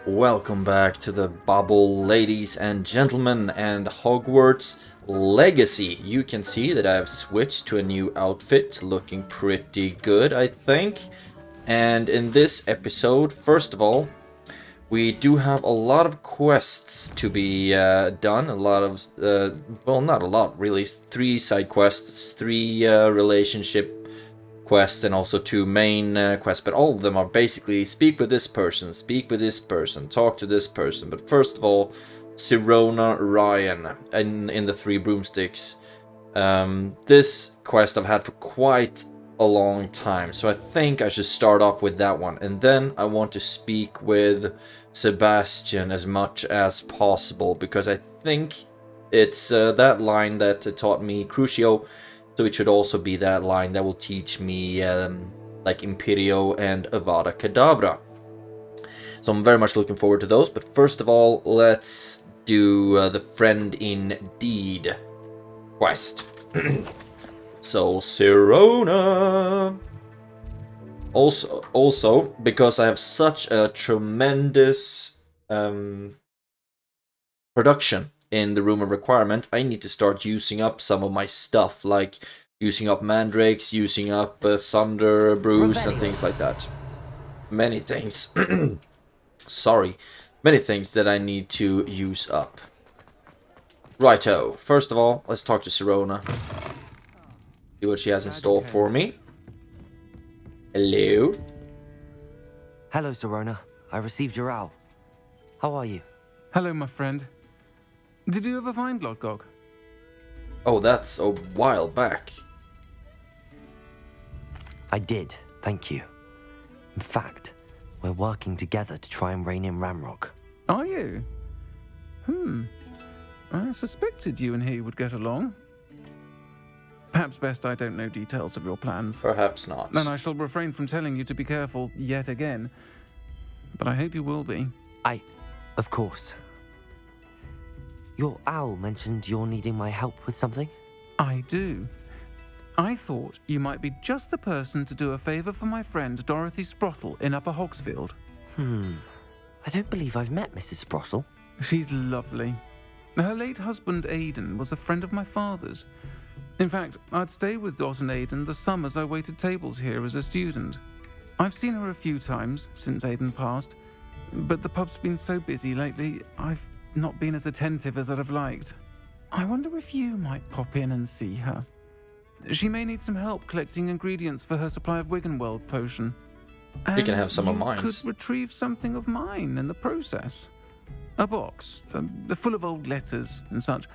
Welcome back to the bubble, ladies and gentlemen, and Hogwarts Legacy. You can see that I've switched to a new outfit, looking pretty good, I think. And in this episode, first of all, we do have a lot of quests to be done. A lot of, well, not a lot, really. 3 side quests, 3 relationship quests, and also 2 main quests. But all of them are basically speak with this person, talk to this person. But first of all, Sirona Ryan in the 3 broomsticks. This quest I've had for quite a long time, so I think I should start off with that one, and then I want to speak with Sebastian as much as possible, because I think it's that line that taught me Crucio, so it should also be that line that will teach me like Imperio and Avada Kedavra. So I'm very much looking forward to those, but first of all, let's do the Friend Indeed quest. So, Sirona. Also, because I have such a tremendous production in the Room of Requirement, I need to start using up some of my stuff, like using up mandrakes, using up thunder brews, and things like that. Many things. Sorry. Many things that I need to use up. Righto. First of all, let's talk to Sirona. See what she has in store for me. Hello. Hello, Sirona. I received your owl. How are you? Hello, my friend. Did you ever find Lodgog? Oh, that's a while back. I did, thank you. In fact, we're working together to try and rein in Ramrock. Are you? I suspected you and he would get along. Perhaps best I don't know details of your plans. Perhaps not. Then I shall refrain from telling you to be careful yet again. But I hope you will be. Of course. Your owl mentioned you're needing my help with something? I do. I thought you might be just the person to do a favour for my friend Dorothy Sprottle in Upper Hogsfield. I don't believe I've met Mrs. Sprottle. She's lovely. Her late husband Aidan was a friend of my father's. In fact, I'd stay with Dot and Aidan the summers I waited tables here as a student. I've seen her a few times since Aidan passed, but the pub's been so busy lately, I've not been as attentive as I'd have liked. I wonder if you might pop in and see her. She may need some help collecting ingredients for her supply of Wiggenweld potion. You can have some of mine. You could retrieve something of mine in the process. A box, full of old letters and such.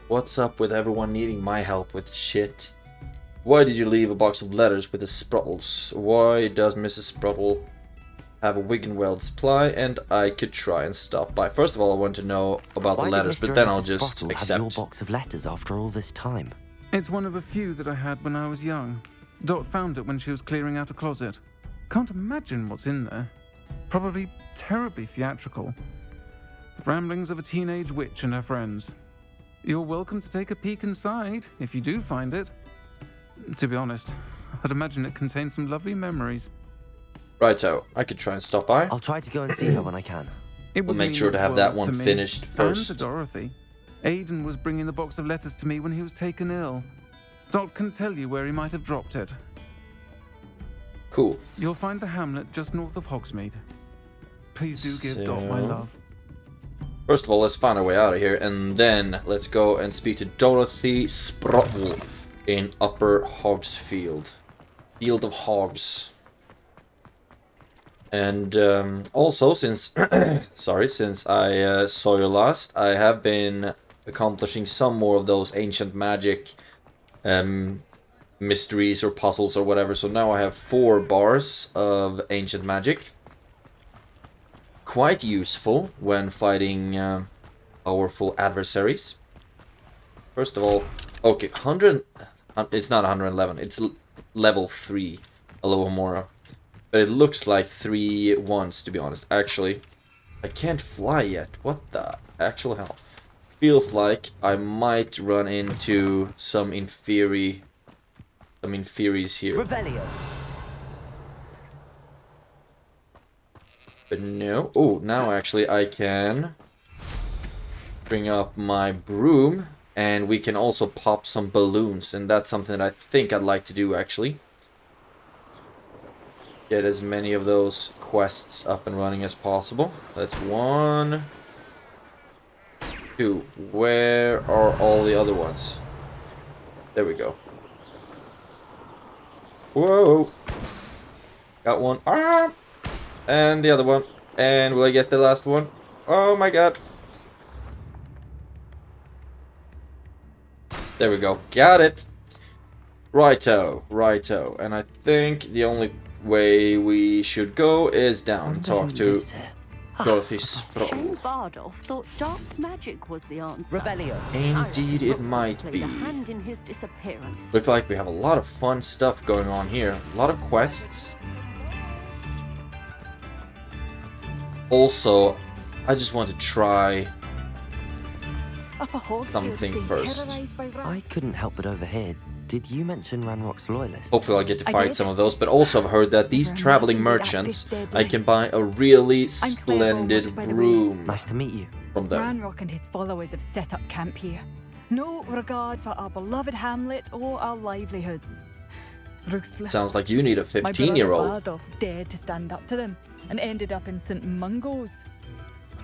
What's up with everyone needing my help with shit? Why did you leave a box of letters with the Sprottles? Why does Mrs. Sprottle have a Wiggenweld supply and I could try and stop by? First of all, I want to know about the letters, but then I'll just accept. Have your box of letters after all this time? It's one of a few that I had when I was young. Dot found it when she was clearing out a closet. Can't imagine what's in there. Probably terribly theatrical. The ramblings of a teenage witch and her friends. You're welcome to take a peek inside, if you do find it. To be honest, I'd imagine it contains some lovely memories. Righto, I could try and stop by. I'll try to go and see her when I can. It We'll would make mean sure to have that the world one to me finished first. And to Dorothy. Aidan was bringing the box of letters to me when he was taken ill. Dot can tell you where he might have dropped it. Cool. You'll find the hamlet just north of Hogsmeade. Please do give Dot my love. First of all, let's find our way out of here, and then let's go and speak to Dorothy Sprottle in Upper Hogsfield. Field of Hogs. And also, since since I saw you last, I have been accomplishing some more of those ancient magic mysteries or puzzles or whatever. So now I have 4 bars of ancient magic. Quite useful when fighting powerful adversaries. First of all, okay, 100. It's not 111. It's level 3, Alohomora. But it looks like 3 once, to be honest. Actually, I can't fly yet. What the actual hell? Feels like I might run into some inferi some inferiors here. Revelio. But no. Oh, now actually I can bring up my broom, and we can also pop some balloons, and that's something that I think I'd like to do actually. Get as many of those quests up and running as possible. That's 1, 2. Where are all the other ones? There we go. Whoa! Got one. Ah! And the other one. And will I get the last one? Oh my god. There we go. Got it. Righto. Righto. And I think the only way we should go is down and talk to Dorothy Sproul. Shane Bardolph thought dark magic was the answer. Revelio. Indeed it might played be. a hand in his disappearance. Look like we have a lot of fun stuff going on here. A lot of quests. Also, I just want to try something first. I couldn't help but overhear. Did you mention Ranrock's loyalists? Hopefully I'll get to fight some of those, but also I've heard that these traveling merchants, I can buy a really splendid broom Nice to meet you. from them. Ranrock and his followers have set up camp here. No regard for our beloved hamlet or our livelihoods. Ruthless. Sounds like you need a My brother 15-year-old. Bardolph dared to stand up to them and ended up in St. Mungo's.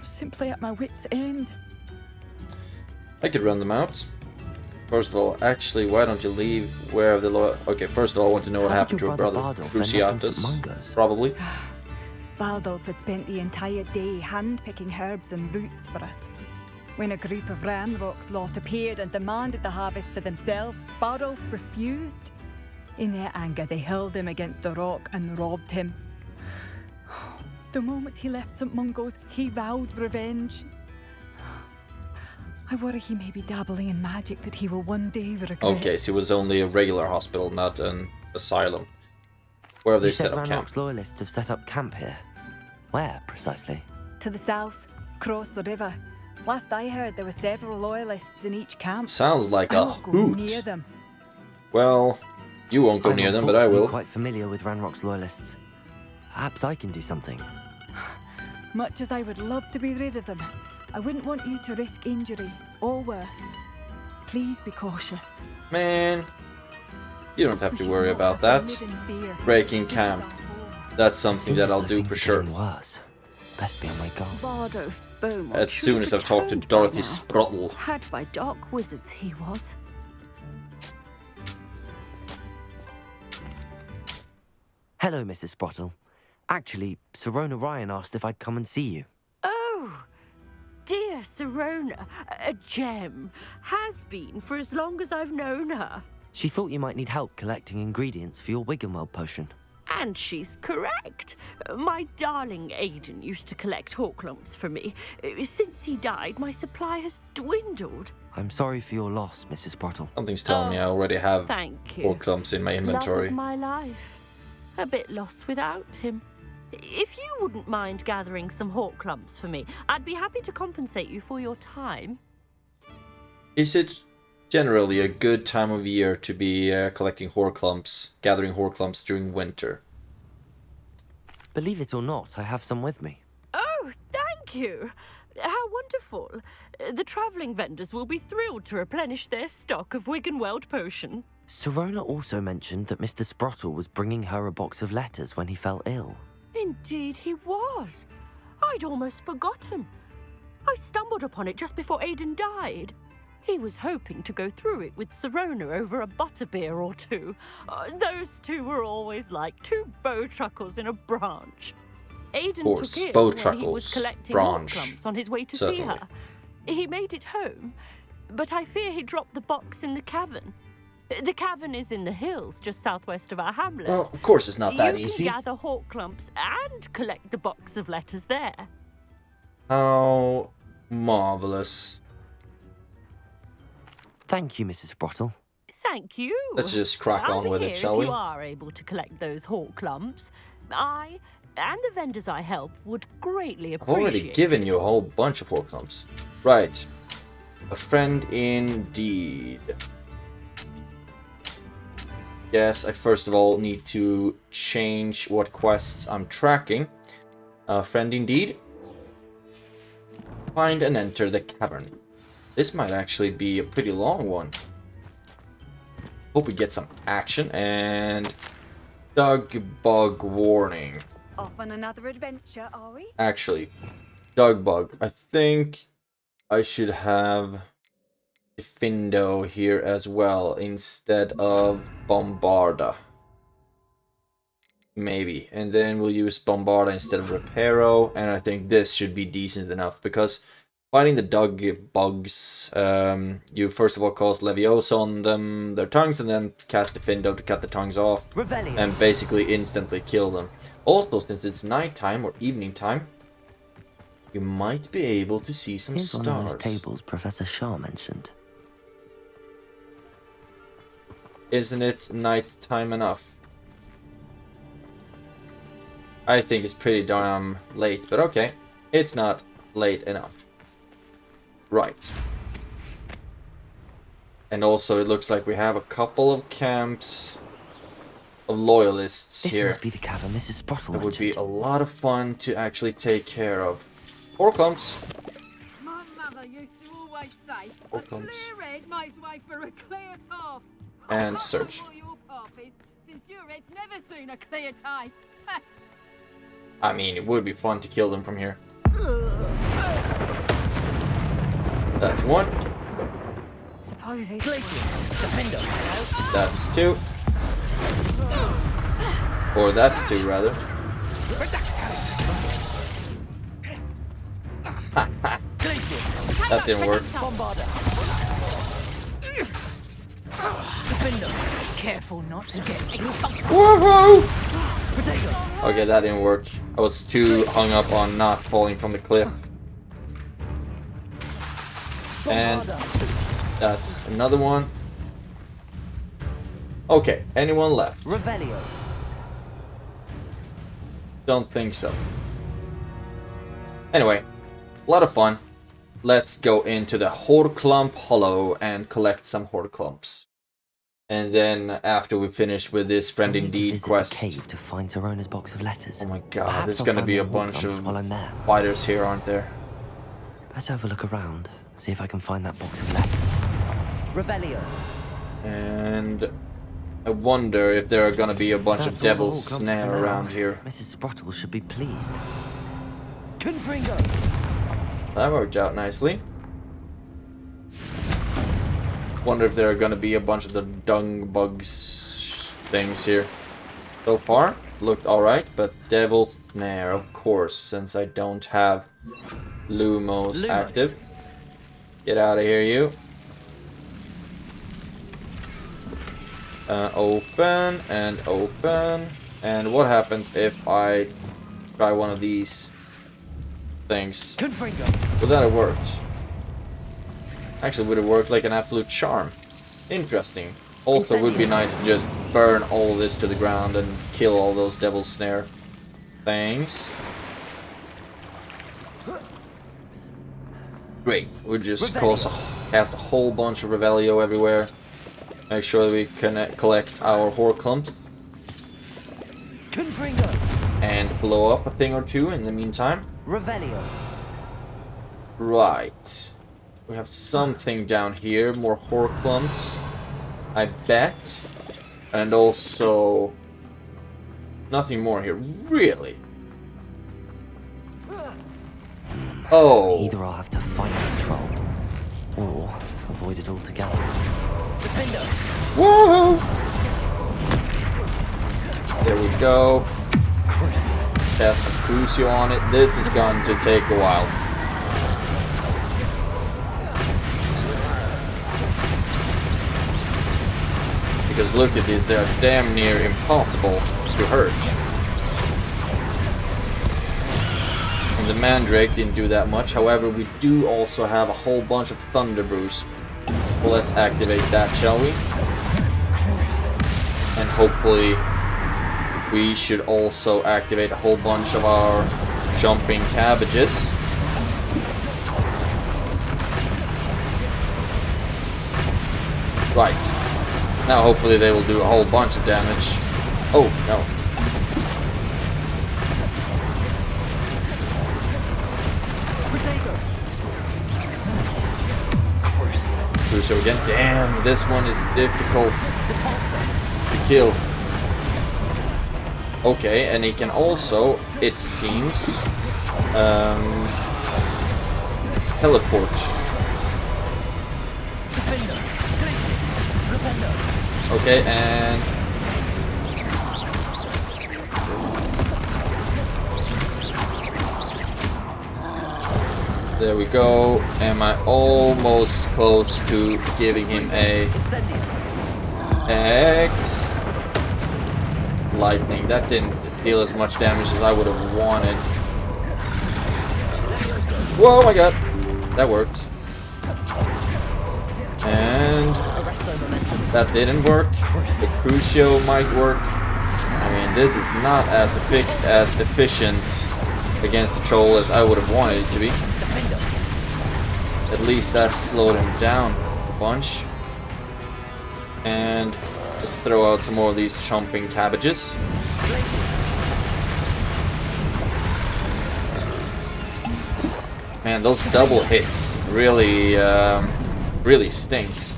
Simply at my wit's end. I could run them out. First of all, actually, why don't you leave? Where have the law? Okay, first of all, I want to know what How happened did to your her brother brother, Bardolph end up in St. Cruciatus. Mungo's? Probably. Bardolph had spent the entire day hand-picking herbs and roots for us. When a group of Ranrock's lot appeared and demanded the harvest for themselves, Bardolph refused. In their anger, they hurled him against a rock and robbed him. The moment he left St. Mungo's, he vowed revenge. I worry he may be dabbling in magic that he will one day regret. Okay, so it was only a regular hospital, not an asylum. Where have they You set said up camp? Ranrock's loyalists have set up camp here. Where, precisely? To the south, across the river. Last I heard, there were several loyalists in each camp. Sounds like I a won't go hoot. near them. Well, you won't go I'm near them, but I unfortunately will. quite familiar with Ranrock's loyalists. Perhaps I can do something. Much as I would love to be rid of them, I wouldn't want you to risk injury, or worse. Please be cautious. Man, you don't have We to should worry not about have that. to live in fear. Breaking This is camp. our home. That's As something soon that as I'll though do things for are sure. getting worse. Best be on my guard. Bardolph Beaumont As should soon have as I've talked to returned by Dorothy now. Sprottle. Had by dark wizards he was. Hello, Mrs. Sprottle. Actually, Sirona Ryan asked if I'd come and see you. Oh, dear Sirona, a gem. Has been for as long as I've known her. She thought you might need help collecting ingredients for your Wiggenweld potion. And she's correct. My darling Aidan used to collect Horklumps for me. Since he died, my supply has dwindled. I'm sorry for your loss, Mrs. Sprottle. Something's telling me I already have Thank you. 4 clumps in my inventory. Love of my life. A bit lost without him. If you wouldn't mind gathering some Horklumps for me, I'd be happy to compensate you for your time. Is it generally a good time of year to be collecting Horklumps, gathering Horklumps during winter? Believe it or not, I have some with me. Oh, thank you. How wonderful. The travelling vendors will be thrilled to replenish their stock of Wiggenweld potion. Sirona also mentioned that Mr. Sprottle was bringing her a box of letters when he fell ill. Indeed he was. I'd almost forgotten. I stumbled upon it just before Aidan died. He was hoping to go through it with Sirona over a butterbeer or two. Those two were always like two bowtruckles in a branch. Aidan Of took course, it bowtruckles, when he was collecting branch, Horklumps on his way to certainly. see her. He made it home, but I fear he dropped the box in the cavern. The cavern is in the hills just southwest of our hamlet. Well, of course it's not that you easy. can gather Horklumps and collect the box of letters there. How marvelous. Thank you, Mrs. Sprottle. Thank you. Let's just crack I'll on be with here it, shall if we? you are able to collect those Horklumps. I and the vendors I help would greatly I've appreciate already given it. you a whole bunch of Horklumps. Right. A friend indeed. guess I first of all need to change what quests I'm tracking. Friend indeed. Find and enter the cavern. This might actually be a pretty long one. Hope we get some action. And Dug bug warning. Off on another adventure, are we? Actually, Dug bug. I think I should have Findo here as well instead of Bombarda. Maybe. And then we'll use Bombarda instead of Reparo. And I think this should be decent enough because fighting the Dug bugs, you first of all cast Leviosa on them, their tongues, and then cast Findo to cut the tongues off. Revelio. And basically instantly kill them. Also, since it's nighttime or evening time, you might be able to see some Here's stars. one of those tables Professor Shah mentioned. Isn't it nighttime enough? I think it's pretty darn late, but okay. It's not late enough. Right. And also it looks like we have a couple of camps of loyalists This here. must be the cavern Mrs. Sprottle It would be mentioned. a lot of fun to actually take care of. Four clumps. My mother used to always say, Four a clumps. clear head makes way for a clear path. And search. What your path is, since your head's never seen a clear time. I mean, it would be fun to kill them from here. That's one. Suppose it's... That's two. Or that's two, rather. That didn't work. Careful not to get... Woohoo! Okay, that didn't work. I was too hung up on not falling from the cliff. And that's another one. Okay, anyone left? Revelio. Don't think so. Anyway, a lot of fun. Let's go into the Horklump Hollow and collect some Horklumps. And then after we finish with this Friend Still need to Indeed visit quest. the cave to find Zerona's box of letters. Oh my god, Perhaps there's I'll gonna find be a more bunch Horklumps of while I'm there. fighters here, aren't there? Better have a look around, see if I can find that box of letters. Revelio. And I wonder if there are gonna be a bunch of That's all the Devil's Horklumps Snare for now. around here. Mrs. Sprottle should be pleased. Confringo. That worked out nicely. Wonder if there are gonna be a bunch of the dung bugs things here. So far, looked alright, but Devil's Snare, of course, since I don't have Lumos active. Get out of here, you. Open and open. And what happens if I try one of these things? Confringo. Would that have worked? Actually, would have worked like an absolute charm. Interesting. Also, it would be nice to just burn all this to the ground and kill all those Devil's Snare things. Great. We'll just cast a whole bunch of Revelio everywhere. Make sure that we can collect our Horklumps. Confringo. And blow up a thing or two in the meantime. Revelio. Right. We have something down here. More Horklumps, I bet. And also... nothing more here. Really? Oh. Either I'll have to fight the troll, or avoid it altogether. Whoa! There we go. Cast some Crucio on it. This is going to take a while. Because look at it, they're damn near impossible to hurt. And the Mandrake didn't do that much, however we do also have a whole bunch of Thunder Brews. Well, let's activate that, shall we? And hopefully we should also activate a whole bunch of our Jumping Cabbages. Right. Now hopefully they will do a whole bunch of damage. Oh, no. Crucio again. Damn, this one is difficult to kill. Okay, and he can also, it seems, teleport. Okay, and there we go. Am I almost close to giving him a X? Lightning. That didn't deal as much damage as I would have wanted. Whoa, my god. That worked. And that didn't work. The Crucio might work. I mean, this is not as efficient against the troll as I would have wanted it to be. At least that slowed him down a bunch. And let's throw out some more of these chomping cabbages. Man, those double hits really, really stinks.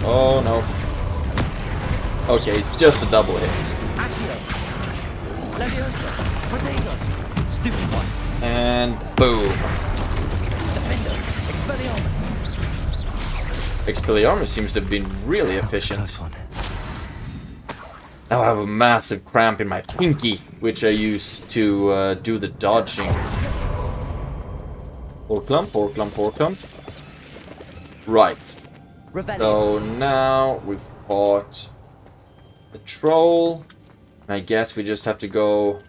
Oh no. Okay, it's just a double hit. And boom. Expelliarmus seems to have been really efficient. Now I have a massive cramp in my pinky, which I use to do the dodging. Four clump. Right. So now we've fought the troll. And I guess we just have to go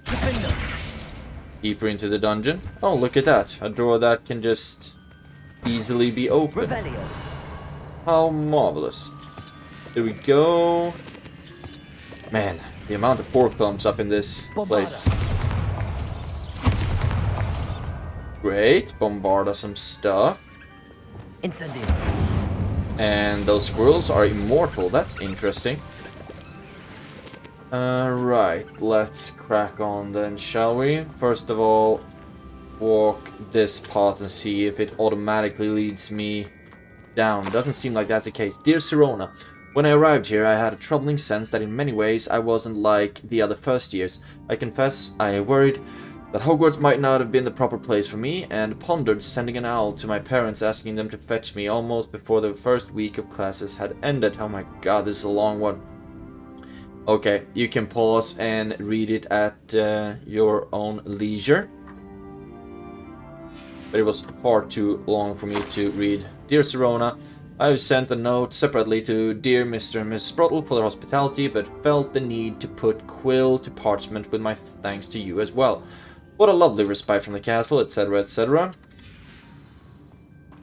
deeper into the dungeon. Oh, look at that. A door that can just easily be opened. How marvelous. Here we go. Man, the amount of four clumps up in this place. Great. Bombarda some stuff. And those squirrels are immortal. That's interesting. Right, let's crack on then, shall we? First of all, walk this path and see if it automatically leads me down. Doesn't seem like that's the case. Dear Sirona, when I arrived here, I had a troubling sense that in many ways I wasn't like the other first years. I confess, I worried that Hogwarts might not have been the proper place for me, and pondered sending an owl to my parents asking them to fetch me almost before the first week of classes had ended. Oh my god, this is a long one. Okay, you can pause and read it at your own leisure. But it was far too long for me to read. Dear Sirona, I have sent a note separately to dear Mr. and Mrs. Sprottle for their hospitality, but felt the need to put quill to parchment with my thanks to you as well. What a lovely respite from the castle, etc., etc.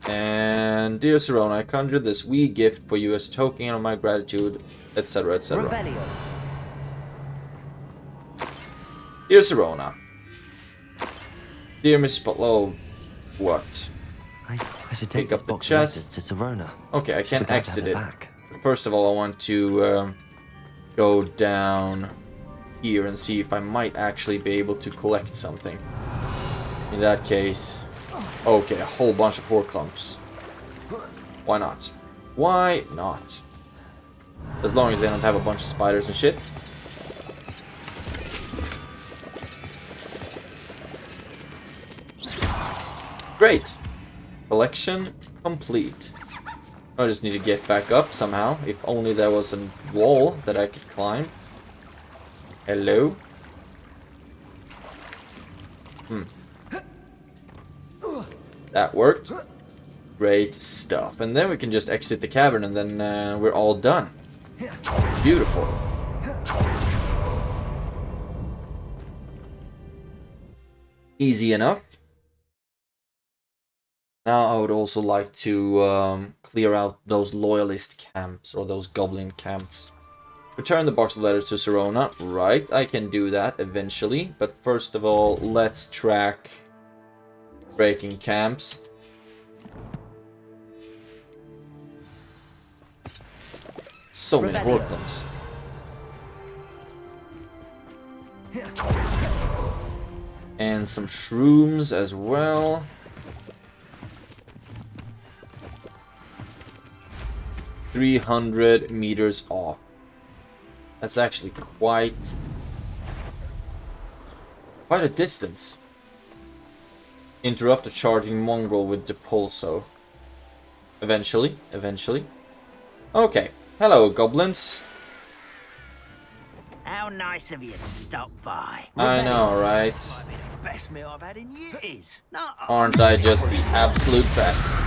And dear Sirona, I conjure this wee gift for you as a token of my gratitude, etc., etc. Dear Sirona. Dear Miss Sprottle, what? I should take Pick this up the box chest. to Sirona. Okay, I can Should be glad to exit have it. back. First of all, I want to go down here and see if I might actually be able to collect something. In that case... Okay, a whole bunch of four clumps. Why not? Why not? As long as they don't have a bunch of spiders and shit. Great! Collection complete. I just need to get back up somehow. If only there was a wall that I could climb. Hello? That worked. Great stuff. And then we can just exit the cavern and then we're all done. Beautiful. Easy enough. Now I would also like to clear out those loyalist camps, or those goblin camps. Return the box of letters to Sirona. Right, I can do that eventually. But first of all, let's track breaking camps. So many Hortons. And some shrooms as well. $300 off. That's actually quite a distance. Interrupt the charging mongrel with Depulso. Eventually. Okay. Hello, goblins. How nice of you to stop by. I know, right? Might be the best meal I've had in years. No, Aren't I just the absolute best?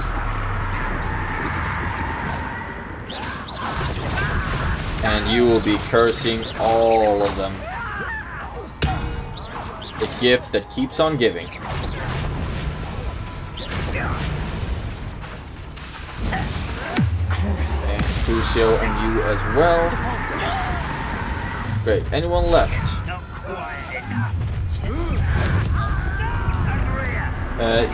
And you will be cursing all of them. The gift that keeps on giving. And Crucio and you as well. Great. Anyone left? not quite enough.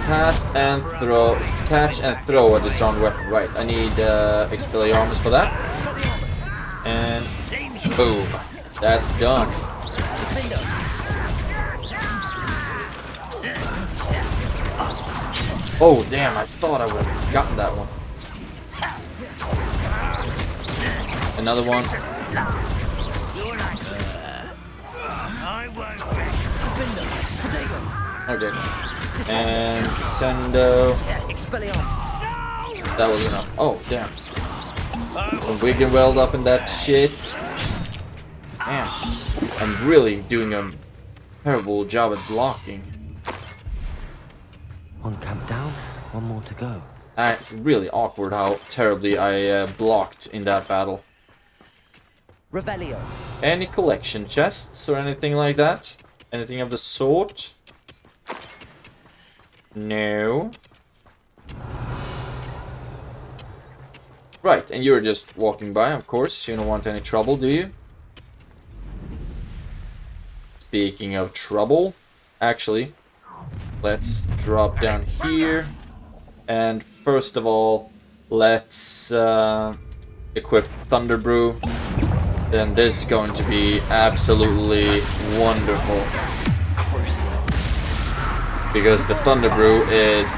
Cast and throw. Catch and throw a disarmed weapon. Right. I need Expelliarmus for that. And boom. That's done. Oh damn, I thought I would have gotten that one. Another one. Okay. And Sendo. That was enough. Oh damn. I'm wigging weld up in that shit. Damn. I'm really doing a terrible job at blocking. One camp down, one more to go. It's really awkward how terribly I blocked in that battle. Revelio. Any collection chests or anything like that? Anything of the sort? No. Right, and you're just walking by, of course. You don't want any trouble, do you? Speaking of trouble, actually, let's drop down here. And first of all, let's equip Thunder Brew. Then this is going to be absolutely wonderful. Because the Thunder Brew is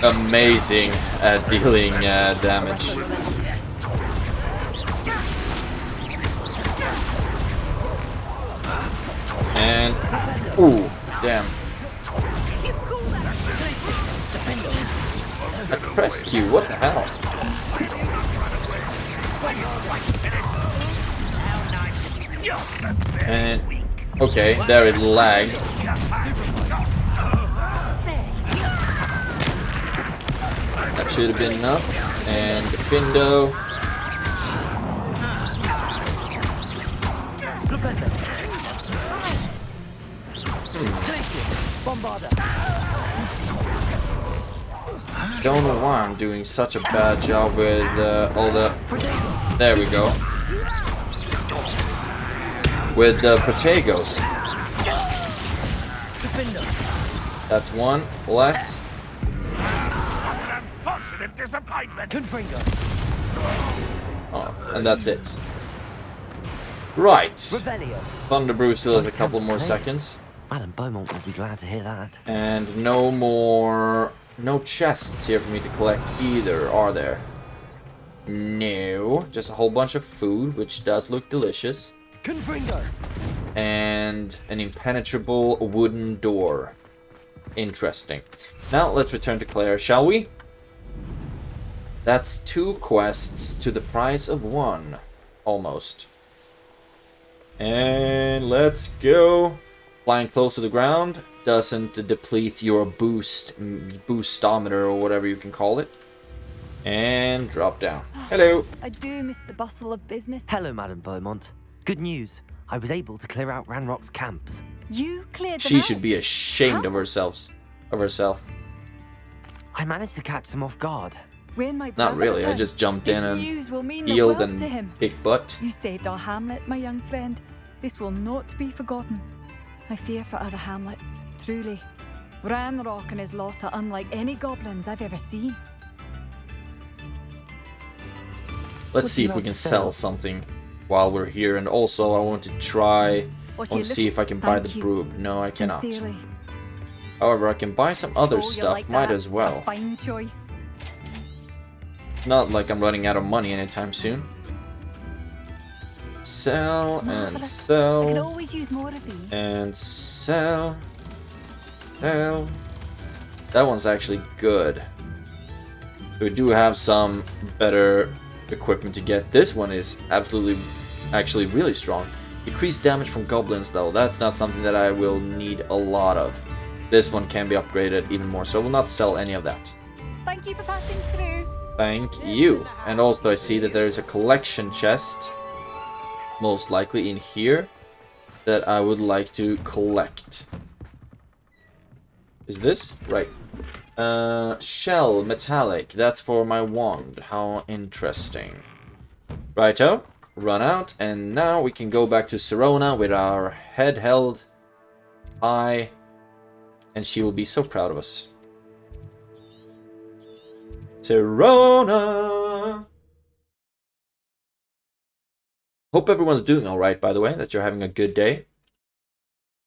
amazing at dealing damage. And ooh, damn. I pressed Q, what the hell? And okay, there it lagged. That should have been enough. And Findo. Don't know why I'm doing such a bad job with all the... There we go. With the Protagos. That's one less. Oh, and that's it. Right. Thunder Brew still has a couple more seconds. Madame Beaumont will be glad to hear that. And no chests here for me to collect either, are there? No, just a whole bunch of food, which does look delicious. And an impenetrable wooden door. Interesting. Now let's return to Claire, shall we? That's 2 quests to the price of 1. Almost. And let's go. Flying close to the ground doesn't deplete your boostometer or whatever you can call it. And drop down. Hello. I do miss the bustle of business. Hello, Madame Beaumont. Good news. I was able to clear out Ranrock's camps. You cleared them She out? should be ashamed How? of herself. I managed to catch them off guard. When my Not brother really. I returns, just jumped this in and news will mean the healed world and to him. kicked butt. You saved our hamlet, my young friend. This will not be forgotten. I fear for other hamlets, truly. Ranrock and his lot are unlike any goblins I've ever seen. Let's see if we can sell something while we're here. And also, I want to try and see if I can buy the broom. No, I cannot. Sincerely. However, I can buy some other Oh, you stuff. like Might that? as well. A fine choice. Not like I'm running out of money anytime soon. Sell and Marvellous. I could sell always use more of these. and sell. Sell. That one's actually good. We do have some better equipment to get. This one is actually really strong. Decreased damage from goblins though. That's not something that I will need a lot of. This one can be upgraded even more, so I will not sell any of that. Thank you for passing through. Thank you. And also I see that there's a collection chest, most likely in here, that I would like to collect. Is this? Right. Shell, metallic. That's for my wand. How interesting. Righto. Run out. And now we can go back to Sirona with our head held high. And she will be so proud of us. Sirona! Hope everyone's doing alright, by the way, that you're having a good day.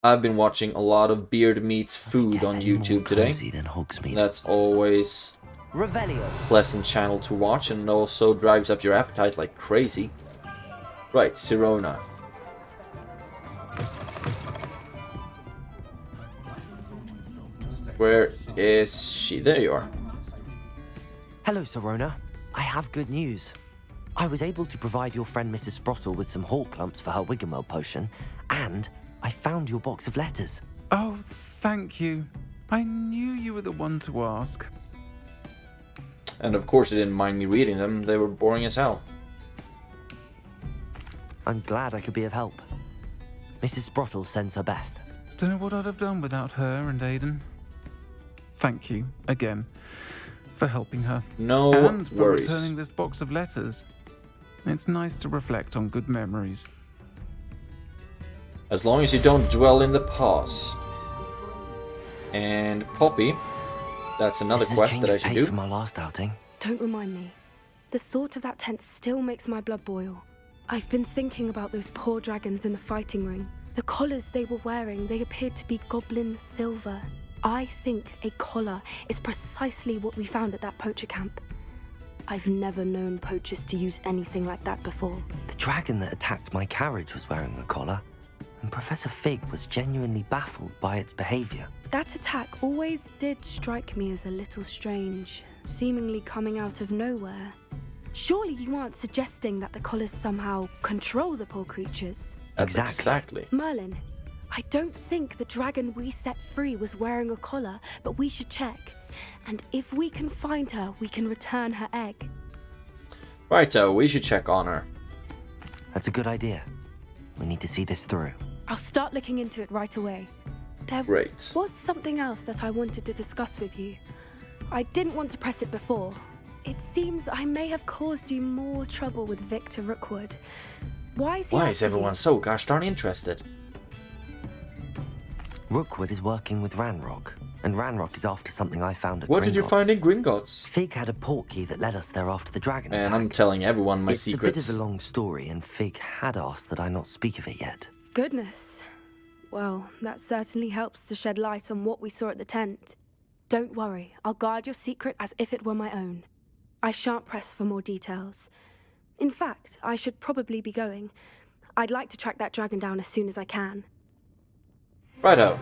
I've been watching a lot of Beard Meats Food on YouTube today. That's always Revelio. pleasant channel to watch, and also drives up your appetite like crazy. Right, Sirona. Where is she? There you are. Hello, Sirona. I have good news. I was able to provide your friend Mrs. Sprottle with some hawk clumps for her Wiggenweld potion, and I found your box of letters. Oh, thank you. I knew you were the one to ask. And of course, you didn't mind me reading them. They were boring as hell. I'm glad I could be of help. Mrs. Sprottle sends her best. Don't know what I'd have done without her and Aidan. Thank you, again, for helping her. No and for worries. returning this box of letters. It's nice to reflect on good memories. As long as you don't dwell in the past. And Poppy, that's another This is a quest change that I of should pace do. from our last outing. Don't remind me. The thought of that tent still makes my blood boil. I've been thinking about those poor dragons in the fighting ring. The collars they were wearing, they appeared to be goblin silver. I think a collar is precisely what we found at that poacher camp. I've never known poachers to use anything like that before. The dragon that attacked my carriage was wearing a collar, and Professor Fig was genuinely baffled by its behavior. That attack always did strike me as a little strange, seemingly coming out of nowhere. Surely you aren't suggesting that the collars somehow control the poor creatures? Exactly. Merlin, I don't think the dragon we set free was wearing a collar, but we should check. And if we can find her, we can return her egg. Righto, we should check on her. That's a good idea. We need to see this through. I'll start looking into it right away. There Great. was something else that I wanted to discuss with you. I didn't want to press it before. It seems I may have caused you more trouble with Victor Rookwood. Why is he Why is after you? everyone so gosh darn interested? Rookwood is working with Ranrock, and Ranrock is after something I found at What did you Gringotts. find in Gringotts? Fig had a portkey that led us there after the dragon attack. And I'm telling everyone my it's secrets. a bit of a long story, and Fig had asked that I not speak of it yet. Goodness. Well, that certainly helps to shed light on what we saw at the tent. Don't worry, I'll guard your secret as if it were my own. I shan't press for more details. In fact, I should probably be going. I'd like to track that dragon down as soon as I can. Righto.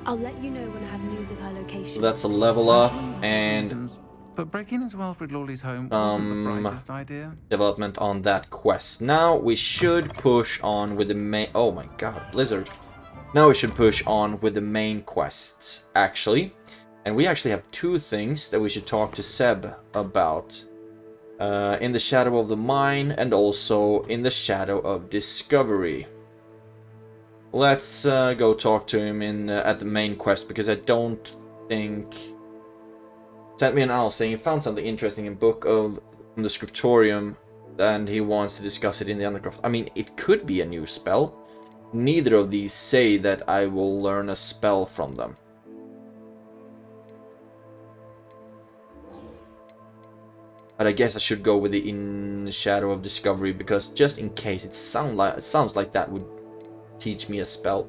I'll let you know when I have news of her So location. that's a level up and Reasons, but breaking into Wilfred Lawley's home wasn't the brightest idea. development on that quest. Now we should push on with the main... Oh my god, Blizzard. Now we should push on with the main quests, actually. And we actually have two things that we should talk to Seb about. In the Shadow of the Mine and also in the Shadow of Discovery. Let's go talk to him in at the main quest, because I don't think... Sent me an owl saying he found something interesting in Book of the Scriptorium and he wants to discuss it in the Undercroft. I mean, it could be a new spell. Neither of these say that I will learn a spell from them. But I guess I should go with the In Shadow of Discovery, because just in case, it sounds like that would teach me a spell.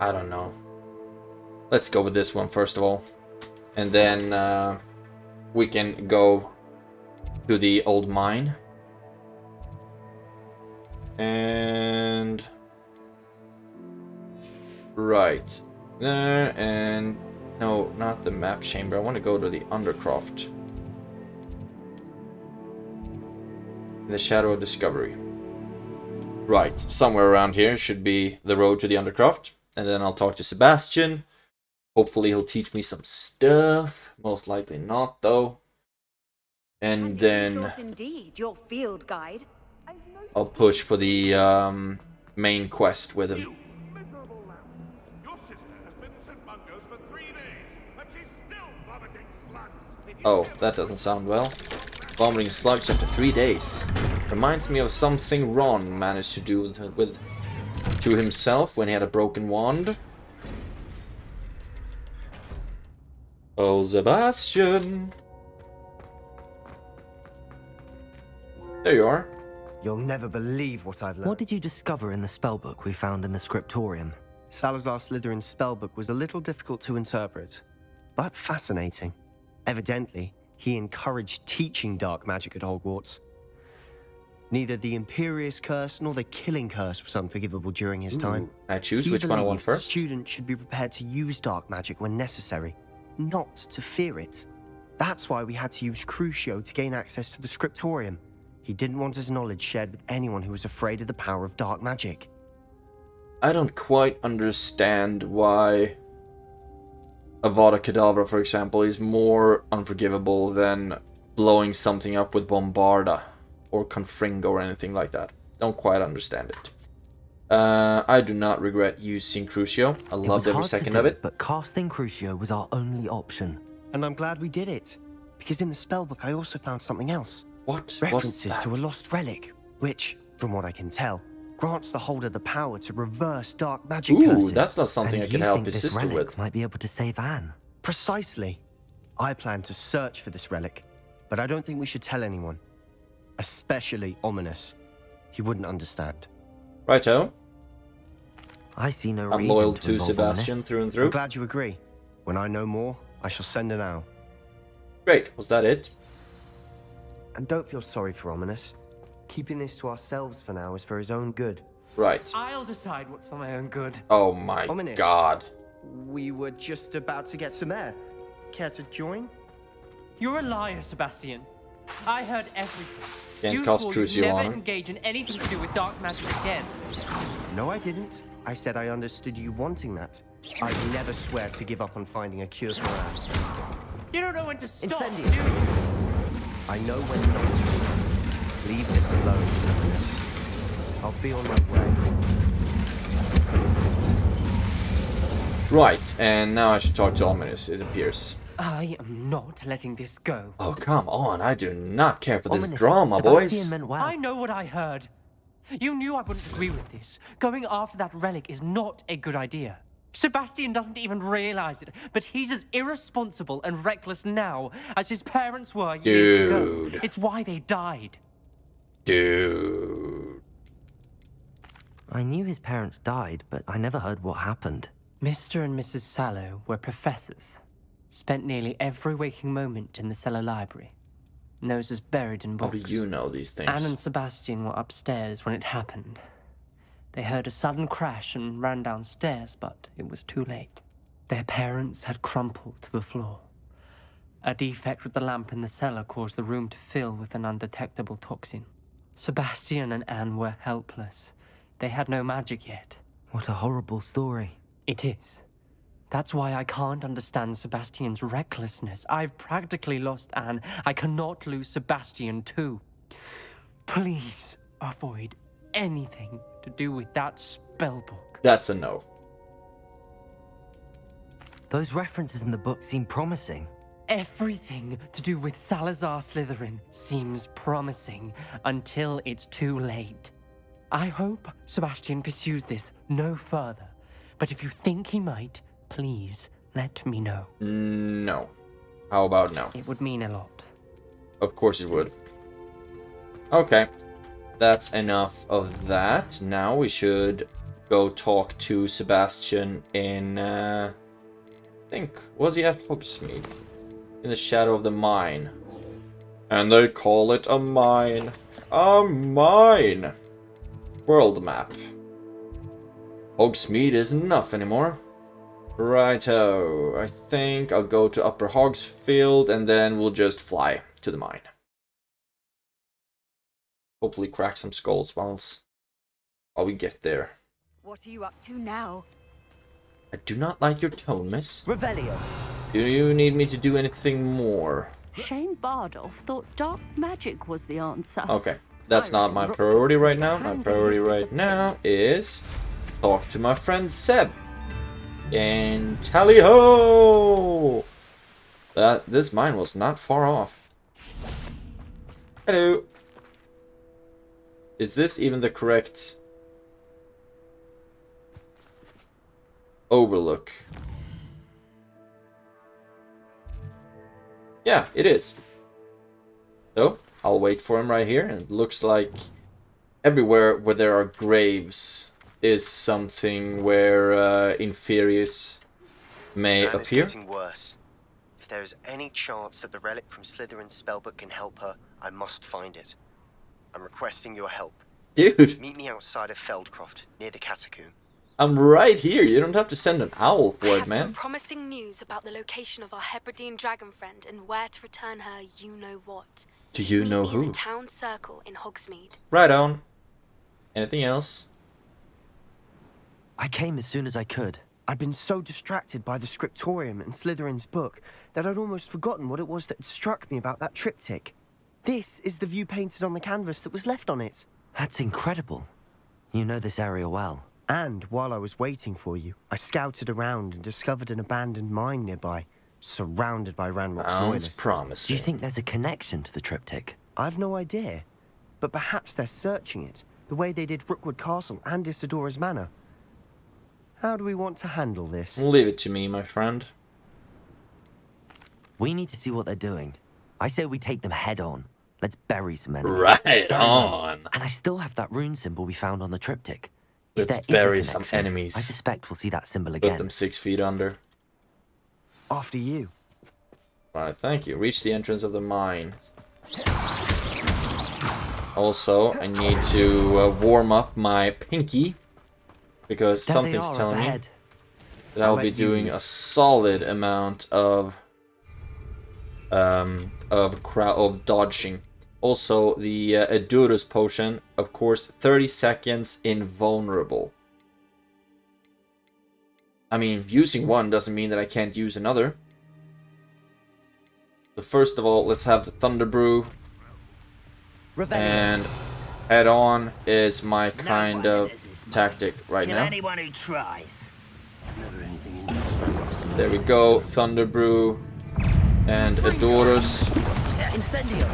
I don't know. Let's go with this one first of all. And then we can go to the old mine. And... right. There, and... no, not the map chamber. I want to go to the Undercroft. The Shadow of Discovery. Right, somewhere around here should be the road to the Undercroft. And then I'll talk to Sebastian. Hopefully he'll teach me some stuff. Most likely not, though. And then Indeed, your field guide. I'll push for the main quest with him. Oh, that doesn't sound well. Vomiting slugs after 3 days. Reminds me of something Ron managed to do to himself when he had a broken wand. Oh, Sebastian. There you are. You'll never believe what I've learned. What did you discover in the spellbook we found in the scriptorium? Salazar Slytherin's spellbook was a little difficult to interpret, but fascinating. Evidently, he encouraged teaching dark magic at Hogwarts. Neither the Imperious Curse nor the Killing Curse was unforgivable during his time. I choose He which one I want believed first. Students should be prepared to use dark magic when necessary, not to fear it. That's why we had to use Crucio to gain access to the scriptorium. He didn't want his knowledge shared with anyone who was afraid of the power of dark magic. I don't quite understand why Avada Kedavra, for example, is more unforgivable than blowing something up with Bombarda or Confringo or anything like that. Don't quite understand it. I do not regret using Crucio. I loved every second of it. But casting Crucio was our only option. And I'm glad we did it, because in the spellbook I also found something else. What? References to a lost relic, which, from what I can tell, grants the holder the power to reverse dark magic curses. Ooh, that's not something And I can you help think his this sister relic with. might be able to save Anne. Precisely. I plan to search for this relic, but I don't think we should tell anyone. Especially Ominous. He wouldn't understand. Righto. I see no I'm reason loyal to to involve Sebastian Ominous. through and I'm through. glad you agree. When I know more, I shall send an owl. Great. Was that it? And don't feel sorry for Ominous. Keeping this to ourselves for now is for his own good. Right. I'll decide what's for my own good. Oh my Ominous. god. We were just about to get some air. Care to join? You're a liar, Sebastian. I heard everything. Can't You cast swore you'd Crucio on never him. engage in anything to do with dark magic again. No, I didn't. I said I understood you wanting that. I'd never swear to give up on finding a cure for Anne. You don't know when to stop, Incendio. do you? I know when not to stop. Leave this alone, Ominous. I'll be on my way. Right, and now I should talk to Ominous, it appears. I am not letting this go. Oh, come on. I do not care for this Ominous, drama, Sebastian boys. meant well. I know what I heard. You knew I wouldn't agree with this. Going after that relic is not a good idea. Sebastian doesn't even realize it, but he's as irresponsible and reckless now as his parents were years ago. Dude. It's why they died. Dude. I knew his parents died, but I never heard what happened. Mr. and Mrs. Sallow were professors. Spent nearly every waking moment in the cellar library. Noses buried in How books. do you know these things? Anne and Sebastian were upstairs when it happened. They heard a sudden crash and ran downstairs, but it was too late. Their parents had crumpled to the floor. A defect with the lamp in the cellar caused the room to fill with an undetectable toxin. Sebastian and Anne were helpless. They had no magic yet. What a horrible story. It is. That's why I can't understand Sebastian's recklessness. I've practically lost Anne. I cannot lose Sebastian too. Please avoid anything to do with that spellbook. That's a no. Those references in the book seem promising. Everything to do with Salazar Slytherin seems promising until it's too late. I hope Sebastian pursues this no further, but if you think he might, please let me know. No. How about no? It would mean a lot. Of course it would. Okay. That's enough of that. Now we should go talk to Sebastian in, I think, was he at Hogsmeade? In the shadow of the mine. And they call it a mine. A mine! World map. Hogsmeade isn't enough anymore. Righto. I think I'll go to Upper Hogsfield and then we'll just fly to the mine. Hopefully crack some skulls while we get there. What are you up to now? I do not like your tone, miss. Revelio. Do you need me to do anything more? Shane Bardolph thought dark magic was the answer. Okay, that's not my priority right now. My priority right now is talk to my friend Seb. And tally ho! This mine was not far off. Hello. Is this even the correct overlook? Yeah, it is. So, I'll wait for him right here. And it looks like everywhere where there are graves is something where Inferius may Plan appear. is getting worse. If there is any chance that the relic from Slytherin's spellbook can help her, I must find it. I'm requesting your help. Dude, Meet me outside of Feldcroft, near the catacomb. I'm right here. You don't have to send an owl I for it, have man. some promising news about the location of our Hebridean dragon friend and where to return her you-know-what. Do you know Meet me in who? the town circle in Hogsmeade. Right on. Anything else? I came as soon as I could. I'd been so distracted by the scriptorium and Slytherin's book that I'd almost forgotten what it was that had struck me about that triptych. This is the view painted on the canvas that was left on it. That's incredible. You know this area well. And while I was waiting for you, I scouted around and discovered an abandoned mine nearby, surrounded by Ranrock's Sounds loyalists. promising. Do you think there's a connection to the triptych? I've no idea, but perhaps they're searching it, the way they did Rookwood Castle and Isidora's Manor. How do we want to handle this? Leave it to me, my friend. We need to see what they're doing. I say we take them head on. Let's bury some enemies. Right Bury them. on. And I still have that rune symbol we found on the triptych. If Let's there is a bury some connection, enemies. I suspect we'll see that symbol Put again. them 6 feet under. After you. Alright, thank you. Reach the entrance of the mine. Also, I need to warm up my pinky. Because There they something's are, up telling me ahead. that I'll I'll be let you doing lead. a solid amount of dodging. Also, the Edurus potion, of course, 30 seconds invulnerable. I mean, using one doesn't mean that I can't use another. So first of all, let's have the Thunder Brew. And head on is my kind of tactic right Kill now. anyone who tries. Never anything in There we go, Thunder Brew and Edurus. Incendio.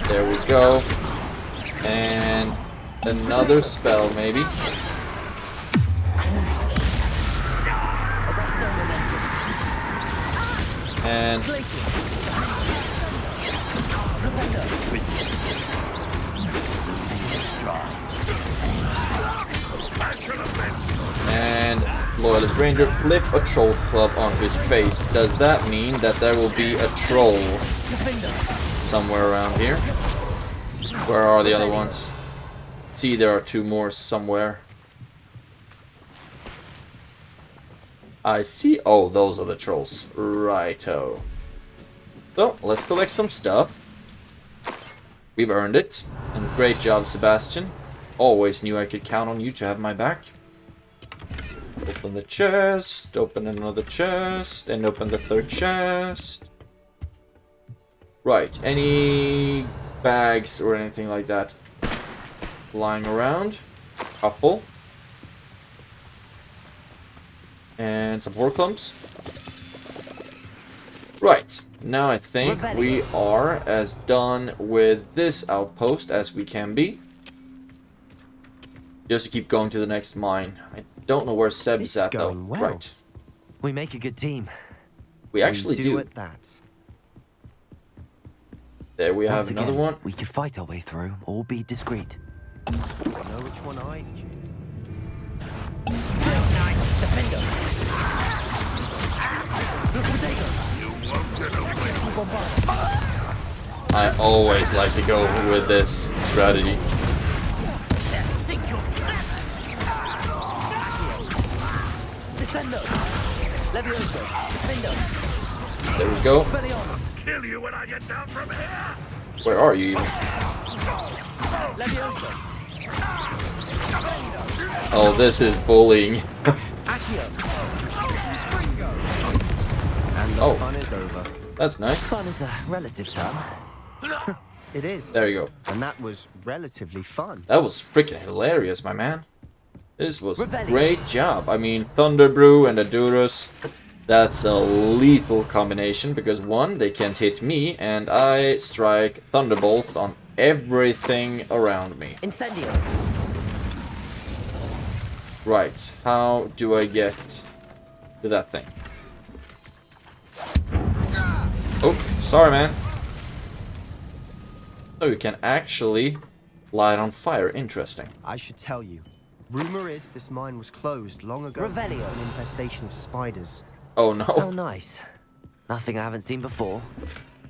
There we go. And another spell, maybe. And Loyalist Ranger, flip a troll club on his face. Does that mean that there will be a troll somewhere around here? Where are the other ones? See, there are 2 more somewhere. I see. Oh, those are the trolls. Righto. So, let's collect some stuff. We've earned it. And great job, Sebastian. Always knew I could count on you to have my back. Open the chest, open another chest, and open the 3rd chest. Right, any bags or anything like that lying around? Couple. And some horror clumps. Right, now I think we are as done with this outpost as we can be. Just to keep going to the next mine. I don't know where Seb's This is at, though. going well. Right. We make a good team. We actually do. at that. There we have Once another again, one. we could fight our way through or be discreet. I know which one I choose. I always like to go with this strategy. There we go. Kill you when I get down from here. Where are you even? Oh, this is bullying. And the Oh. fun is over. That's nice. Fun is a relative term. It is. There you go. And that was relatively fun. That was freaking hilarious, my man. This was a Rebellion. great job. I mean, Thunderbrew and Adurus, that's a lethal combination because one, they can't hit me, and I strike thunderbolts on everything around me. Incendio. Right, how do I get to that thing? Oh, sorry, man. So you can actually light on fire. Interesting. I should tell you. Rumor is this mine was closed long ago due to Revelio. an infestation of spiders. Oh Oh, no. nice. Nothing I haven't seen before.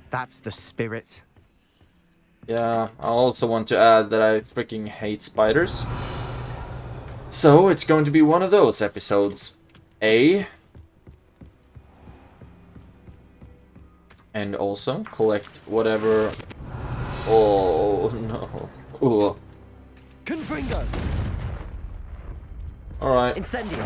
That's the spirit. Yeah, I also want to add that I freaking hate spiders. So it's going to be one of those episodes. And also collect whatever. Oh no. Ooh. Confringo. Alright. Incendio.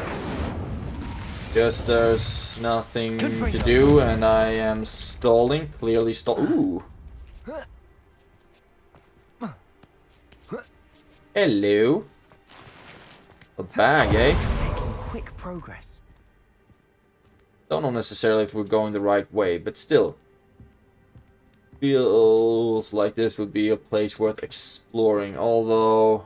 Guess there's nothing to Confringo. do and I am stalling. Clearly Ooh. Hello. A bag, eh? Making quick progress. Don't know necessarily if we're going the right way, but still. Feels like this would be a place worth exploring, although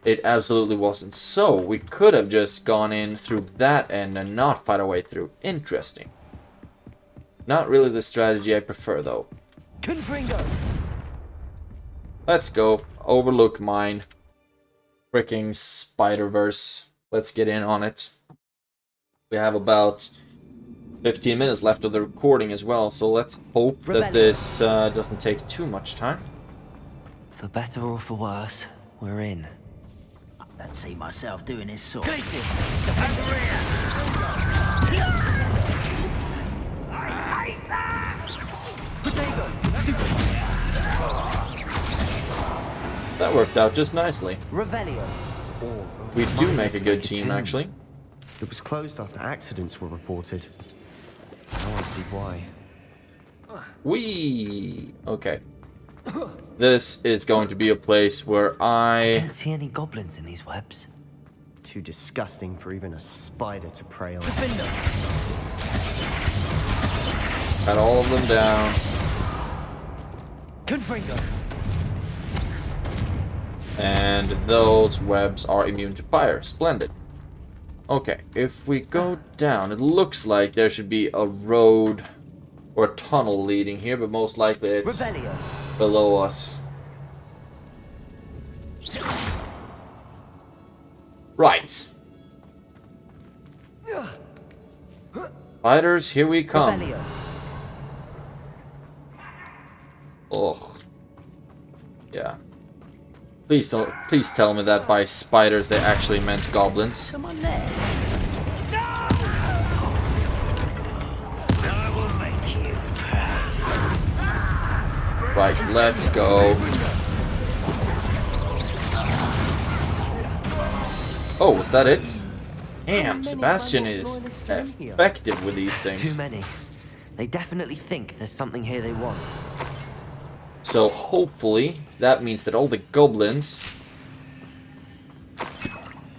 it absolutely wasn't so. We could have just gone in through that end and not fight our way through. Interesting. Not really the strategy I prefer, though. Confringo. Let's go. Overlook mine. Freaking Spider-Verse. Let's get in on it. We have about 15 minutes left of the recording as well, so let's hope that this doesn't take too much time. For better or for worse, we're in. I don't see myself doing this sort. Glacius. That worked out just nicely. Revelio. We do make a good team, actually. It was closed after accidents were reported. Now I see why. Okay. This is going to be a place where I I... don't see any goblins in these webs. Too disgusting for even a spider to prey on. Got all of them down. Confringo. And those webs are immune to fire. Splendid. Okay, if we go down, it looks like there should be a road or a tunnel leading here, but most likely it's Revelio. below us. Right. Fighters, here we come. Revelio. Ugh. Yeah. Please don't. Please tell me that by spiders they actually meant goblins. Come on there. I will make you. Right, let's go. Oh, was that it? Damn, Sebastian is effective with these Too things. many. They definitely think there's something here they want. So hopefully that means that all the goblins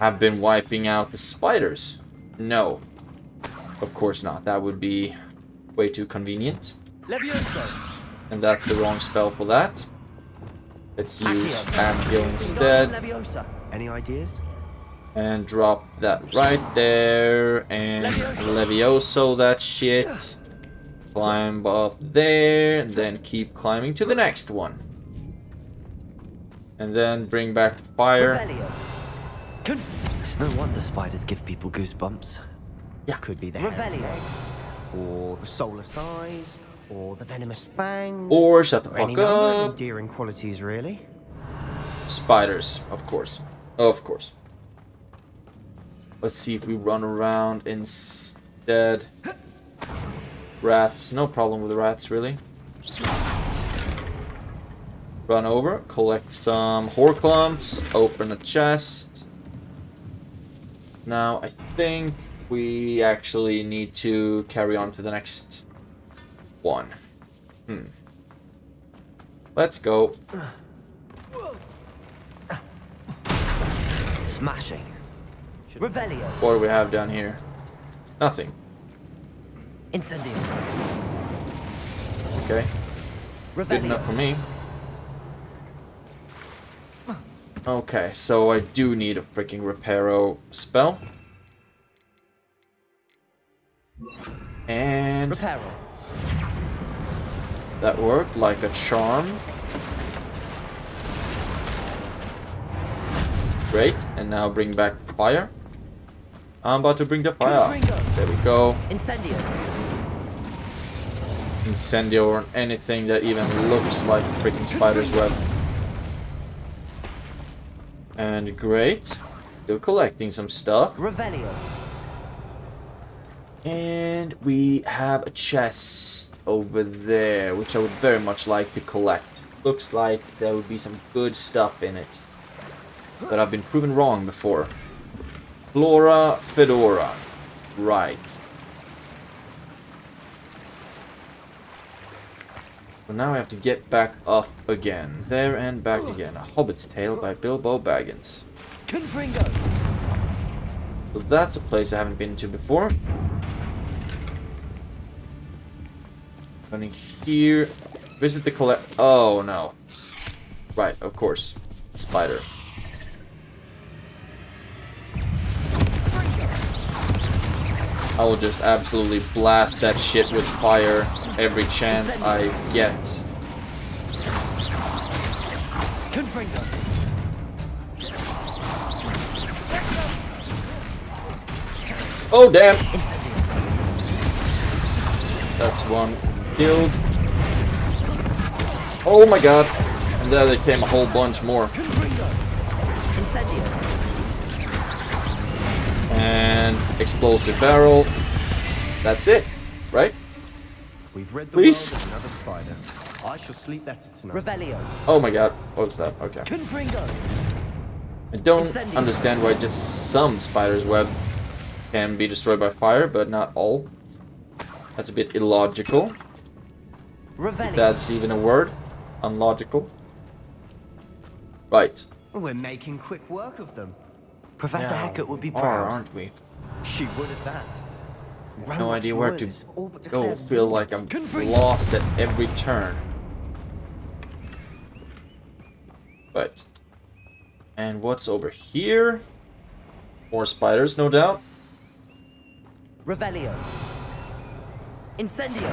have been wiping out the spiders. No. Of course not. That would be way too convenient. Levioso. And that's the wrong spell for that. Let's use Anvil instead. Leviosa. Any ideas? And drop that right there. And Levioso that shit. Climb up there. And then keep climbing to the next one. And then bring back fire. It's no wonder spiders give people goosebumps. Yeah. Could be the legs, or the solar size, or the venomous fangs. Or shut the or any fuck number of up. endearing qualities, really. Spiders, of course. Of course. Let's see if we run around instead. Rats, no problem with the rats, really. Run over, collect some Horclumps, open a chest. Now, I think we actually need to carry on to the next one. Let's go. Smashing. Revelio. What do we have down here? Nothing. Incendio. Okay. Good enough for me. Okay, so I do need a freaking Reparo spell. And Reparo. that worked like a charm. Great, and now bring back fire. I'm about to bring the fire. There we go. Incendio. Incendio or anything that even looks like freaking spider's web. And great. Still collecting some stuff. Revelio. And we have a chest over there, which I would very much like to collect. Looks like there would be some good stuff in it. But I've been proven wrong before. Flora Fedora. Right. So now I have to get back up again. There and back again. A Hobbit's Tale by Bilbo Baggins. Confringo. So that's a place I haven't been to before. Running here. Visit the collect. Oh no. Right, of course. Spider. I will just absolutely blast that shit with fire every chance I get. Confringo. Oh damn! That's one killed. Oh my god! And there they came a whole bunch more. Incendio. And explosive barrel. That's it, right? We've read the Please? world of another spider. I shall sleep better tonight. Revelio. Oh my god, what's that? Okay. Confringo. I don't Incendio. understand why just some spider's web can be destroyed by fire, but not all. That's a bit illogical. Revelio. That's even a word. Unlogical. Right. We're making quick work of them. Professor Now Hecat would be we are, proud. aren't we? She would at that. No idea where to All but go. declared Feel like I'm lost at every turn. Right. And what's over here? More spiders, no doubt. Revelio. Incendio.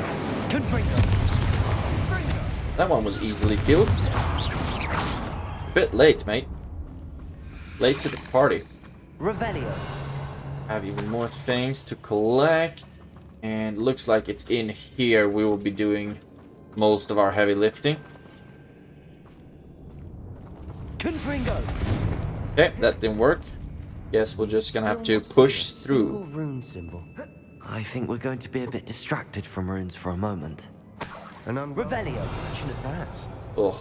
Confringo. That one was easily killed. A bit late, mate. Late to the party. Revelio. Have even more things to collect. And looks like it's in here we will be doing most of our heavy lifting. Confringo. Okay, that didn't work. Guess we're just gonna have to Still push not seeing a single through. rune symbol. I think we're going to be a bit distracted from runes for a moment. And I'm Revelio. at that. Ugh.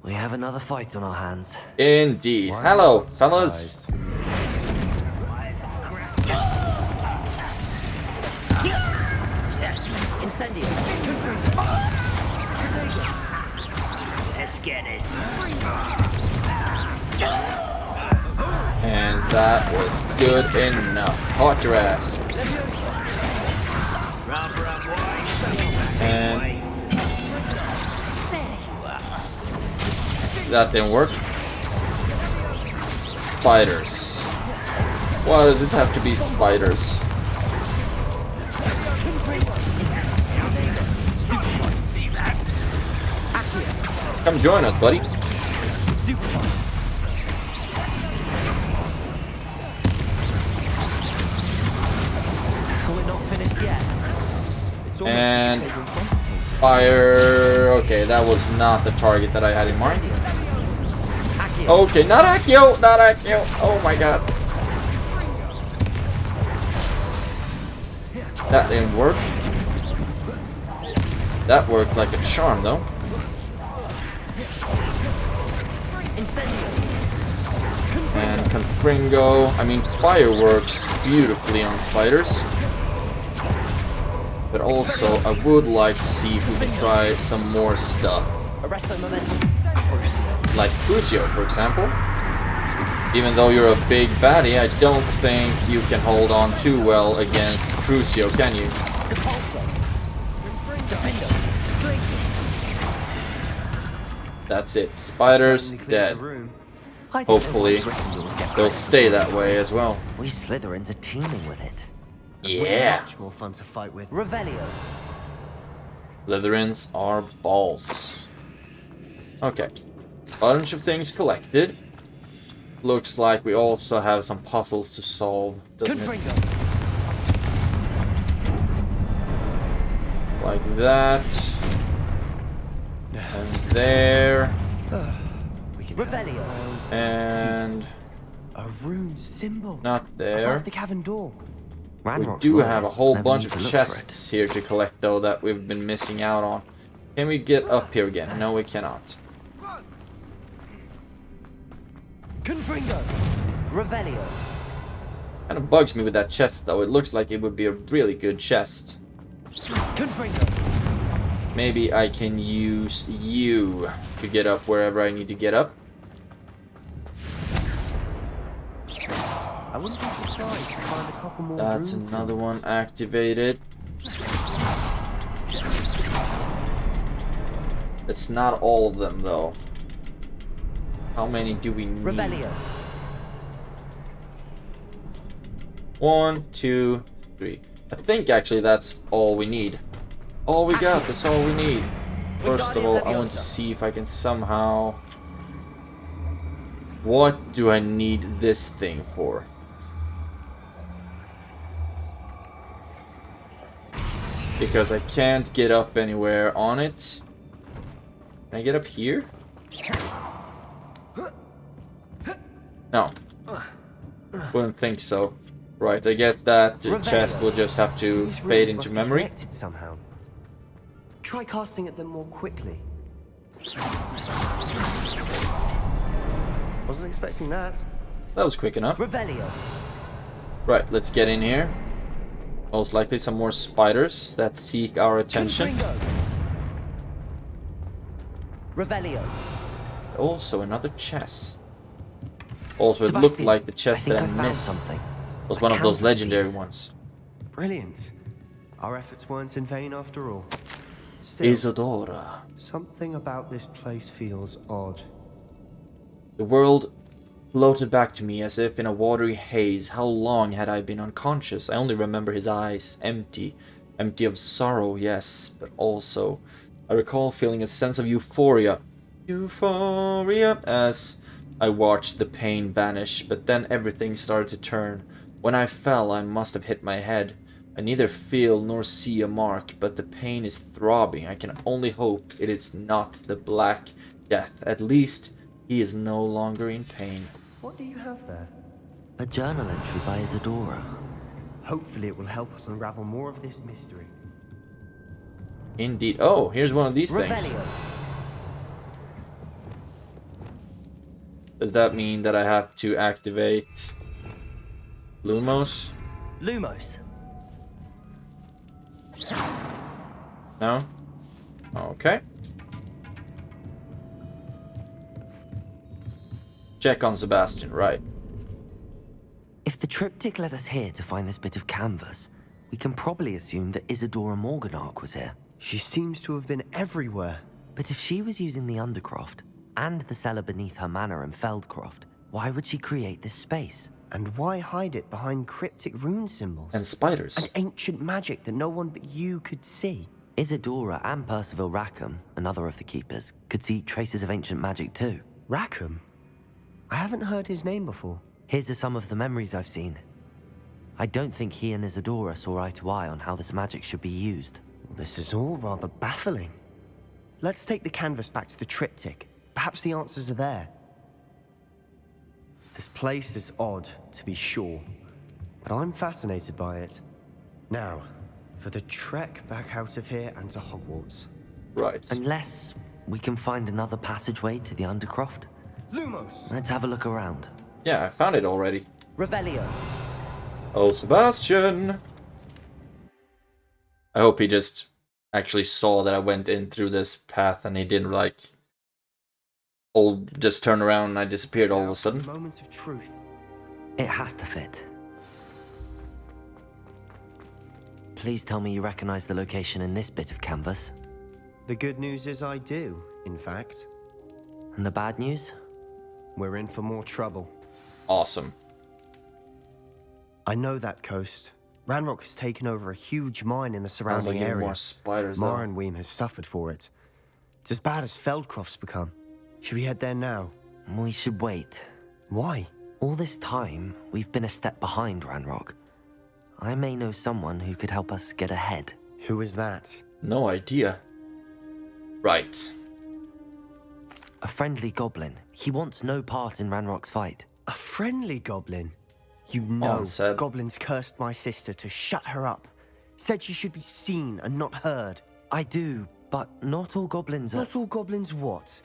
We have another fight on our hands. Indeed. Why Hello, not fellas. surprised? Incendio. Confringo. Let's get this. And that was good enough. Hot your ass. And that didn't work. spiders. Why does it have to be spiders? Come join us, buddy. We're not finished yet. It's almost And as if they were waiting. fire. Okay, that was not the target that I had in mind. Accio. Okay, not Accio, not Accio. Oh my god. That didn't work. That worked like a charm, though. And Confringo. I mean, fire works beautifully on spiders. But also, I would like to see if we can try some more stuff. Arresto momentum. Like Crucio, for example. Even though you're a big baddie, I don't think you can hold on too well against Crucio, can you? That's it. Spiders dead. Hopefully, they'll stay that way as well. We Slytherins are teeming with it. Yeah. Much more fun to fight with. Revelio. Slytherins are balls. Okay. Bunch of things collected. Looks like we also have some puzzles to solve, doesn't it? Like that. And there. Revelio. And A rune symbol. not there. Above the cavern door. We do have a whole bunch of chests here to collect, though, that we've been missing out on. Can we get up here again? No, we cannot. Confringo. Revelio. Kind of bugs me with that chest, though. It looks like it would be a really good chest. Confringo. Maybe I can use you to get up wherever I need to get up. I wouldn't be surprised to find a couple more That's runes. another one activated. It's not all of them, though. How many do we need? Revelio. 1, 2, 3. I think actually that's all we need. All we got, that's all we need. First of all, I want to see if I can somehow... What do I need this thing for? Because I can't get up anywhere on it. Can I get up here? No. Wouldn't think so. Right, I guess that chest will just have to These fade runes into must be memory. connected somehow. Try casting at them more quickly. Wasn't expecting that. That was quick enough. Revelio. Right, let's get in here. Most likely some more spiders that seek our attention. Revelio. Also another chest. Also, it looked Sebastian, like the chest I think that I I found missed something. was A one of those canvas legendary piece. ones. Brilliant. Our efforts weren't in vain after all. Still, Isadora. something about this place feels odd. The world floated back to me as if in a watery haze. How long had I been unconscious? I only remember his eyes, empty. Empty of sorrow, yes, but also I recall feeling a sense of euphoria. Euphoria! As I watched the pain vanish, but then everything started to turn. When I fell, I must have hit my head. I neither feel nor see a mark, but the pain is throbbing. I can only hope it is not the Black Death. At least, he is no longer in pain. What do you have there? A journal entry by Isadora. Hopefully it will help us unravel more of this mystery. Indeed. Oh, here's one of these things. Revelio. Does that mean that I have to activate Lumos? Lumos. No? Okay. Check on Sebastian, right. If the triptych led us here to find this bit of canvas, we can probably assume that Isadora Morganach was here. She seems to have been everywhere. But if she was using the Undercroft and the cellar beneath her manor in Feldcroft, Why would she create this space? And why hide it behind cryptic rune symbols? And spiders. And ancient magic that no one but you could see? Isadora and Percival Rackham, another of the keepers, could see traces of ancient magic too. Rackham? I haven't heard his name before. Here's some of the memories I've seen. I don't think he and Isadora saw eye to eye on how this magic should be used. This is all rather baffling. Let's take the canvas back to the triptych. Perhaps the answers are there. This place is odd, to be sure, but I'm fascinated by it. Now, for the trek back out of here and to Hogwarts. Right. Unless we can find another passageway to the Undercroft. Lumos! Let's have a look around. Yeah, I found it already. Revelio. Oh, Sebastian! I hope he just actually saw that I went in through this path and he didn't like all just turn around and I disappeared all of a sudden. Moments of truth. It has to fit. Please tell me you recognize the location in this bit of canvas. The good news is I do, in fact. And the bad news? We're in for more trouble. Awesome. I know that coast. Ranrock has taken over a huge mine in the Sounds surrounding like even area. more spiders though. Morinweem has suffered for it. It's as bad as Feldcroft's become. Should we head there now? We should wait. Why? All this time, we've been a step behind Ranrock. I may know someone who could help us get ahead. Who is that? No idea. Right. A friendly goblin. He wants no part in Ranrock's fight. A friendly goblin? You know, Seb. goblins cursed my sister to shut her up. Said she should be seen and not heard. I do, but not all goblins are... Not all goblins what?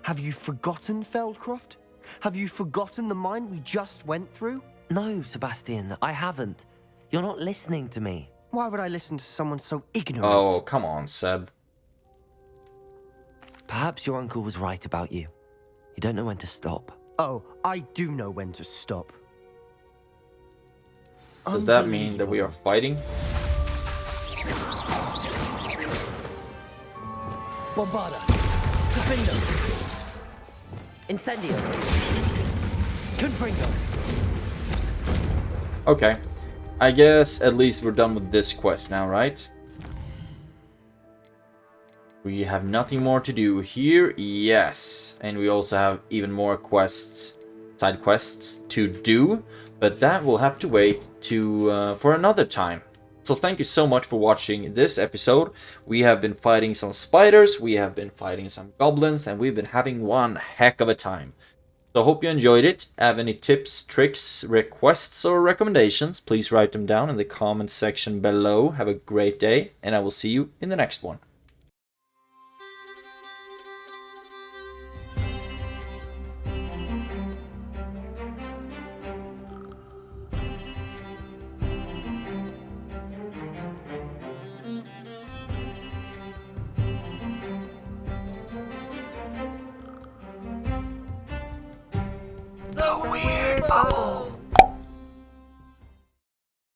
Have you forgotten Feldcroft? Have you forgotten the mine we just went through? No, Sebastian, I haven't. You're not listening to me. Why would I listen to someone so ignorant? Oh, come on, Seb. Perhaps your uncle was right about you. You don't know when to stop. Oh, I do know when to stop. Does that mean that we are fighting? Bombarda! Defendo! Incendio! Confringo! Okay. I guess at least we're done with this quest now, right? We have nothing more to do here. Yes. And we also have even more quests, side quests to do. But that will have to wait for another time. So thank you so much for watching this episode. We have been fighting some spiders, we have been fighting some goblins, and we've been having one heck of a time. So hope you enjoyed it. Have any tips, tricks, requests, or recommendations, please write them down in the comment section below. Have a great day, and I will see you in the next one. The weird bubble.